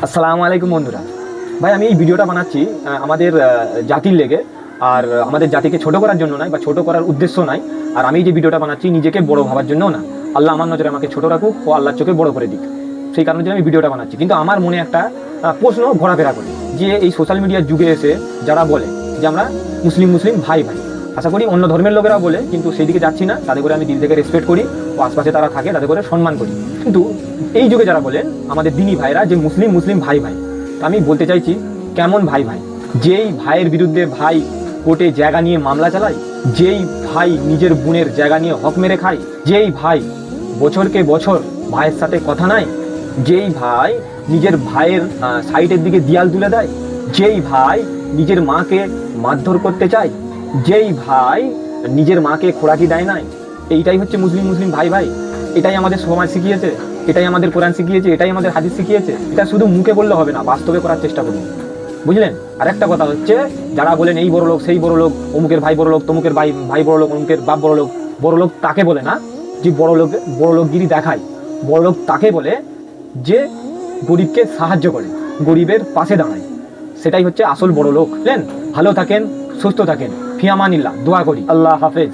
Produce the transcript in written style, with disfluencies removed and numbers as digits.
আসসালামু আলাইকুম বন্ধুরা। ভাই আমি এই ভিডিওটা বানাচ্ছি আমাদের জাতির লেগে, আর আমাদের জাতিকে ছোট করার জন্য নয় বা ছোট করার উদ্দেশ্য নয়। আর আমি যে ভিডিওটা বানাচ্ছি নিজেকে বড় ভাবার জন্য না, আল্লাহ আমার নজরে আমাকে ছোট রাখুক ও আল্লাহর চোখে বড় করে দিক, সেই কারণে জন্য আমি ভিডিওটা বানাচ্ছি। কিন্তু আমার মনে একটা প্রশ্ন ঘোরাফেরা করে যে এই সোশ্যাল মিডিয়ার যুগে এসে যারা বলে যে আমরা মুসলিম মুসলিম ভাই ভাই, আশা করি অন্য ধর্মের লোকেরা বলে, কিন্তু সেই দিকে যাচ্ছি না। তাদের করে আমি দিল থেকে রেসপেক্ট করি ও আশপাশে তারা থাকে তাদের করে সম্মান করি। কিন্তু এই যুগে যারা বলেন আমাদের দিনী ভাইরা যে মুসলিম মুসলিম ভাই ভাই, আমি বলতে চাইছি কেমন ভাই ভাই? যেই ভাইয়ের বিরুদ্ধে ভাই কোর্টে জায়গা নিয়ে মামলা চালায়, যেই ভাই নিজের বোনের জায়গা নিয়ে হক মেরে খায়, যেই ভাই বছরকে বছর ভাইয়ের সাথে কথা নাই, যেই ভাই নিজের ভাইয়ের সাইডের দিকে দিয়াল তুলে দেয়, যেই ভাই নিজের মাকে মারধর করতে চায়, যেই ভাই নিজের মাকে খোরাকি দেয় নাই, এইটাই হচ্ছে মুসলিম মুসলিম ভাই ভাই? এটাই আমাদের সমাজ শিখিয়েছে, এটাই আমাদের কোরআন শিখিয়েছে, এটাই আমাদের হাদিস শিখিয়েছে। এটা শুধু মুখে বললে হবে না, বাস্তবে করার চেষ্টা করুন, বুঝলেন? আর একটা কথা হচ্ছে, যারা বলেন এই বড় লোক সেই বড় লোক, অমুকের ভাই বড় লোক, তমুকের ভাই ভাই বড় লোক, অমুকের বাপ বড় লোক তাকে বলে না যে বড় লোকগিরি দেখায়। বড় লোক তাকে বলে যে গরিবকে সাহায্য করে, গরিবের পাশে দাঁড়ায়, সেটাই হচ্ছে আসল বড় লোক। বুঝলেন? ভালো থাকেন, সুস্থ থাকেন, ফিয়ামানিল্লাহ, দোয়া করি। আল্লাহ হাফেজ।